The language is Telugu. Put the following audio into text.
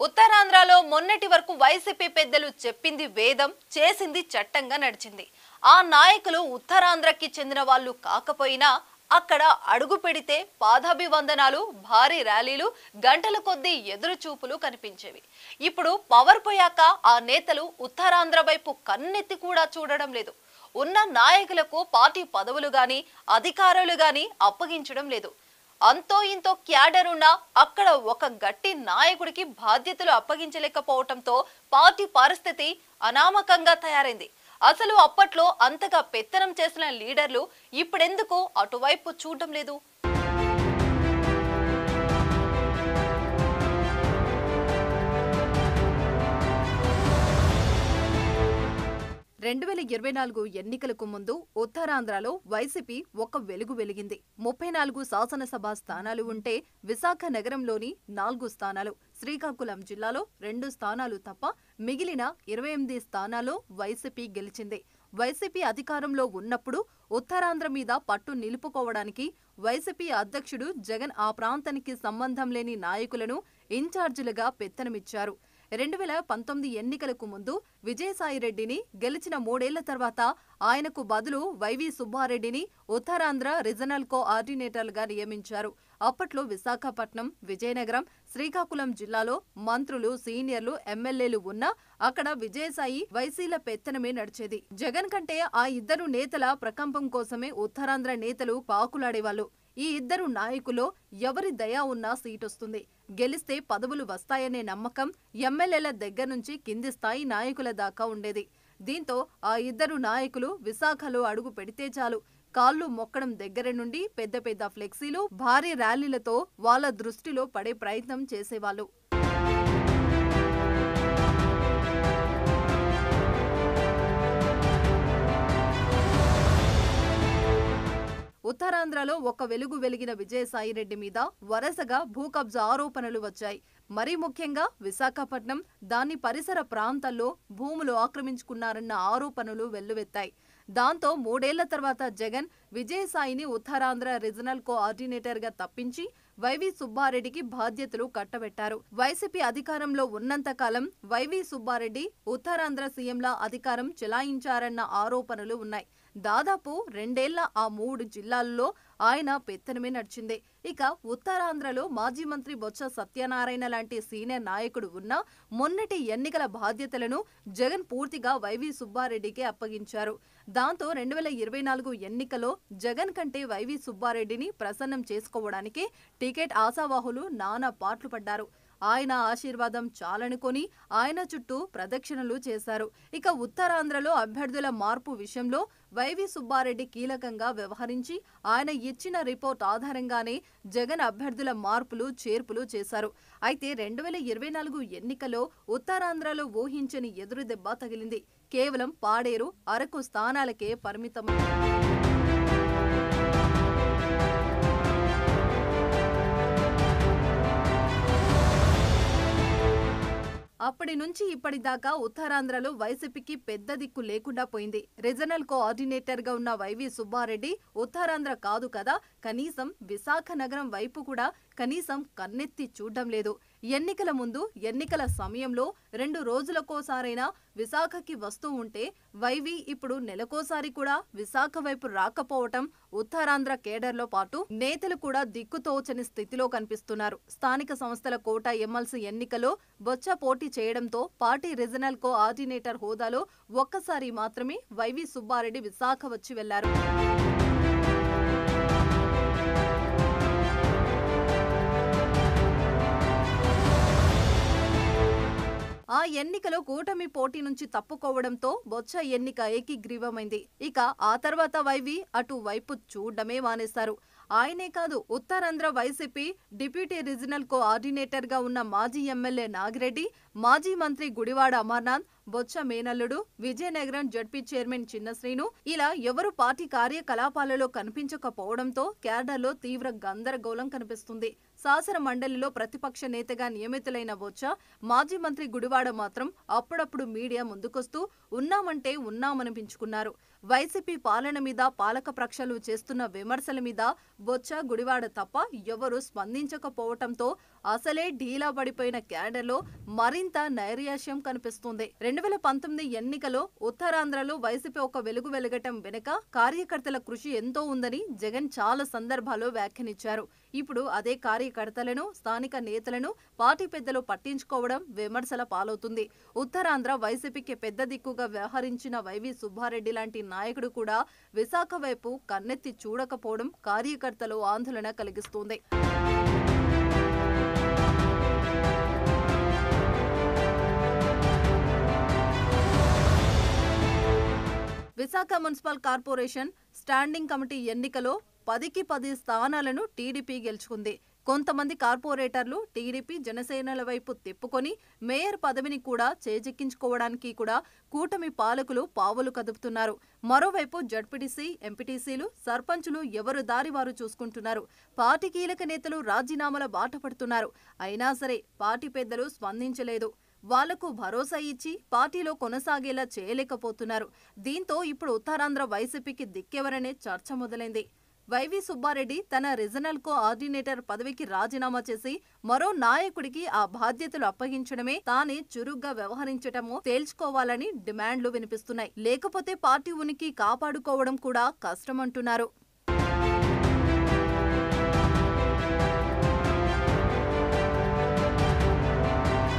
ఉత్తరాంధ్రలో మొన్నటి వరకు వైసీపీ పెద్దలు చెప్పింది వేదం, చేసింది చట్టంగా నడిచింది. ఆ నాయకులు ఉత్తరాంధ్రకి చెందిన వాళ్ళు కాకపోయినా అక్కడ అడుగు పెడితే పాదాభివందనాలు, భారీ ర్యాలీలు, గంటల కొద్దీ ఎదురు చూపులు కనిపించేవి. ఇప్పుడు పవర్ పోయాక ఆ నేతలు ఉత్తరాంధ్ర వైపు కన్నెత్తి కూడా చూడడం లేదు. ఉన్న నాయకులకు పార్టీ పదవులు గాని, అధికారులు గాని అప్పగించడం లేదు. అంతో ఇంతో క్యాడర్ ఉన్న అక్కడ ఒక గట్టి నాయకుడికి బాధ్యతలు అప్పగించలేకపోవటంతో పార్టీ పరిస్థితి అనామకంగా తయారైంది. అసలు అప్పట్లో అంతగా పెత్తనం చేసిన లీడర్లు ఇప్పుడెందుకు అటువైపు చూడడం లేదు? 2024 ఎన్నికలకు ముందు ఉత్తరాంధ్రలో వైసీపీ ఒక వెలుగు వెలిగింది. 34 శాసనసభ స్థానాలు ఉంటే విశాఖ నగరంలోని 4 స్థానాలు, శ్రీకాకుళం జిల్లాలో 2 స్థానాలు తప్ప మిగిలిన 28 స్థానాల్లో వైసీపీ గెలిచింది. వైసీపీ అధికారంలో ఉన్నప్పుడు ఉత్తరాంధ్ర మీద పట్టు నిలుపుకోవడానికి వైసీపీ అధ్యక్షుడు జగన్ ఆ ప్రాంతానికి సంబంధం లేని నాయకులను ఇన్ఛార్జీలుగా పెత్తనమిచ్చారు. 2019 ఎన్నికలకు ముందు విజయసాయిరెడ్డిని గెలిచిన 3 ఏళ్ల తర్వాత ఆయనకు బదులు వైవి సుబ్బారెడ్డిని ఉత్తరాంధ్ర రీజనల్ కోఆర్డినేటర్లుగా నియమించారు. అప్పట్లో విశాఖపట్నం, విజయనగరం, శ్రీకాకుళం జిల్లాలో మంత్రులు, సీనియర్లు, ఎమ్మెల్యేలు ఉన్నా అక్కడ విజయసాయి వైసీల పెత్తనమే నడిచేది. జగన్ కంటే ఆ ఇద్దరు నేతల ప్రకంపం కోసమే ఉత్తరాంధ్ర నేతలు పాకులాడేవాళ్లు. ఈ ఇద్దరు నాయకులో ఎవరి దయా ఉన్నా సీటొస్తుంది, గెలిస్తే పదవులు వస్తాయనే నమ్మకం ఎమ్మెల్యేల దగ్గర నుంచి కింది స్థాయి నాయకుల దాకా ఉండేది. దీంతో ఆ ఇద్దరు నాయకులు విశాఖలో అడుగు పెడితే చాలు, కాళ్లు మొక్కడం దగ్గర నుండి పెద్ద పెద్ద ఫ్లెక్సీలు, భారీ ర్యాలీలతో వాళ్ళ దృష్టిలో పడే ప్రయత్నం చేసేవాళ్లు. ఉత్తరాంధ్రలో ఒక వెలుగు వెలిగిన విజయసాయిరెడ్డి మీద వరుసగా భూ కబ్జా ఆరోపణలు వచ్చాయి. మరీ ముఖ్యంగా విశాఖపట్నం, దాని పరిసర ప్రాంతాల్లో భూములు ఆక్రమించుకున్నారన్న ఆరోపణలు వెల్లువెత్తాయి. దాంతో 3 ఏళ్ల తర్వాత జగన్ విజయసాయిని ఉత్తరాంధ్ర రీజనల్ కోఆర్డినేటర్ గా తప్పించి వైవి సుబ్బారెడ్డికి బాధ్యతలు కట్టబెట్టారు. వైసీపీ అధికారంలో ఉన్నంత కాలం వైవి సుబ్బారెడ్డి ఉత్తరాంధ్ర సీఎంలా అధికారం చెలాయించారన్న ఆరోపణలు ఉన్నాయి. దాదాపు 2 ఏళ్ల ఆ 3 జిల్లాల్లో ఆయన పెత్తనమే నడిచింది. ఇక ఉత్తరాంధ్రలో మాజీ మంత్రి బొత్స సత్యనారాయణ లాంటి సీనియర్ నాయకుడు ఉన్నా మొన్నటి ఎన్నికల బాధ్యతలను జగన్ పూర్తిగా వైవి సుబ్బారెడ్డికే అప్పగించారు. దాంతో 2024 ఎన్నికలో జగన్ కంటే వైవి సుబ్బారెడ్డిని ప్రసన్నం చేసుకోవడానికే టికెట్ ఆశావాహులు నానా పాట్లు పడ్డారు. ఆయన ఆశీర్వాదం చాలనుకొని ఆయన చుట్టూ ప్రదక్షిణలు చేశారు. ఇక ఉత్తరాంధ్రలో అభ్యర్థుల మార్పు విషయంలో వైవి సుబ్బారెడ్డి కీలకంగా వ్యవహరించి ఆయన ఇచ్చిన రిపోర్ట్ ఆధారంగానే జగన్ అభ్యర్థుల మార్పులు, చేర్పులు చేశారు. అయితే 2024 ఎన్నికలో ఉత్తరాంధ్రలో ఊహించని ఎదురు దెబ్బ తగిలింది. కేవలం పాడేరు, అరకు స్థానాలకే పరిమితమైంది. అప్పటి నుంచి ఇప్పటిదాకా ఉత్తరాంధ్రలో వైసీపీకి పెద్ద దిక్కు లేకుండా పోయింది. రీజనల్ కోఆర్డినేటర్ గా ఉన్న వైవి సుబ్బారెడ్డి ఉత్తరాంధ్ర కాదు కదా, కనీసం విశాఖ నగరం వైపు కూడా కనీసం కన్నెత్తి చూడడం లేదు. ఎన్నికల ముందు, ఎన్నికల సమయంలో 2 రోజులకోసారైనా విశాఖకి వస్తూ ఉంటే వైవి ఇప్పుడు నెలకోసారి కూడా విశాఖ వైపు రాకపోవటం ఉత్తరాంధ్ర కేడర్లో పాటు నేతలు కూడా దిక్కుతోచని స్థితిలో కనిపిస్తున్నారు. స్థానిక సంస్థల కోట ఎమ్మెల్సీ ఎన్నికలో బొత్స పోటీ చేయడంతో పార్టీ రీజనల్ కోఆర్డినేటర్ హోదాలో ఒక్కసారి మాత్రమే వైవి సుబ్బారెడ్డి విశాఖ వచ్చి వెళ్లారు. ఆ ఎన్నికలో కూటమి పోటీ నుంచి తప్పుకోవడంతో బొత్స ఎన్నిక ఏకీగ్రీవమైంది. ఇక ఆ తర్వాత వైవి అటు వైపు చూడడమే మానేశారు. ఆయనే కాదు, Uttarandhra YCP deputy regional coordinator గా ఉన్న మాజీ ఎమ్మెల్యే నాగిరెడ్డి, మాజీ మంత్రి గుడివాడ అమర్నాథ్, బొత్స మేనల్లుడు, విజయనగరం జడ్పీ చైర్మన్ చిన్నశ్రీను ఇలా ఎవరు పార్టీ కార్యకలాపాలలో కనిపించకపోవడంతో క్యాడర్లో తీవ్ర గందరగోళం కనిపిస్తుంది. శాసన మండలిలో ప్రతిపక్ష నేతగా నియమితులైన బొత్స, మాజీ మంత్రి గుడివాడ మాత్రం అప్పుడప్పుడు మీడియా ముందుకొస్తూ ఉన్నామంటే ఉన్నామనిపించుకున్నారు. వైసీపీ పాలన మీద పాలకపక్షాలు చేస్తున్న విమర్శల మీద బొత్స, గుడివాడ తప్ప ఎవరూ స్పందించకపోవటంతో అసలే ఢీలా పడిపోయిన క్యాడర్లో మరింత నైరాశ్యం కనిపిస్తుంది. 2019 ఎన్నికలో ఉత్తరాంధ్రలో వైసీపీ ఒక వెలుగు వెలగటం వెనుక కార్యకర్తల కృషి ఎంతో ఉందని జగన్ చాలా సందర్భాల్లో వ్యాఖ్యానించారు. ఇప్పుడు అదే కార్యకర్తలను, స్థానిక నేతలను పార్టీ పెద్దలు పట్టించుకోవడం విమర్శల పాలవుతుంది. ఉత్తరాంధ్ర వైసీపీకి పెద్ద దిక్కుగా వ్యవహరించిన వైవి సుబ్బారెడ్డి లాంటి నాయకుడు కూడా విశాఖ వైపు కన్నెత్తి చూడకపోవడం కార్యకర్తలు ఆందోళన కలిగిస్తుంది. Visakha municipal corporation standing committee ఎన్నికలో 10కి 10 స్థానాలను టీడీపీ గెలుచుకుంది. కొంతమంది కార్పొరేటర్లు టీడీపీ, జనసేనల వైపు తిప్పుకొని మేయర్ పదవిని కూడా చేజిక్కించుకోవడానికి కూడా కూటమి పాలకులు పావులు కదుపుతున్నారు. మరోవైపు జడ్పీటీసీ, ఎంపీటీసీలు, సర్పంచులు ఎవరు దారి వారు చూసుకుంటున్నారు. పార్టీ కీలక నేతలు రాజీనామాల బాట పడుతున్నారు. అయినా సరే పార్టీ పెద్దలు స్పందించలేదు. వాళ్లకు భరోసా ఇచ్చి పార్టీలో కొనసాగేలా చేయలేకపోతున్నారు. దీంతో ఇప్పుడు ఉత్తరాంధ్ర వైసీపీకి దిక్కెవరనే చర్చ మొదలైంది. వైవి సుబ్బారెడ్డి తన రీజనల్ కోఆర్డినేటర్ పదవికి రాజీనామా చేసి మరో నాయకుడికి ఆ బాధ్యతలు అప్పగించడమే, తానే చురుగ్గా వ్యవహరించటమో తేల్చుకోవాలని డిమాండ్లు వినిపిస్తున్నాయి. లేకపోతే పార్టీ ఉనికి కాపాడుకోవడం కూడా కష్టమంటున్నారు.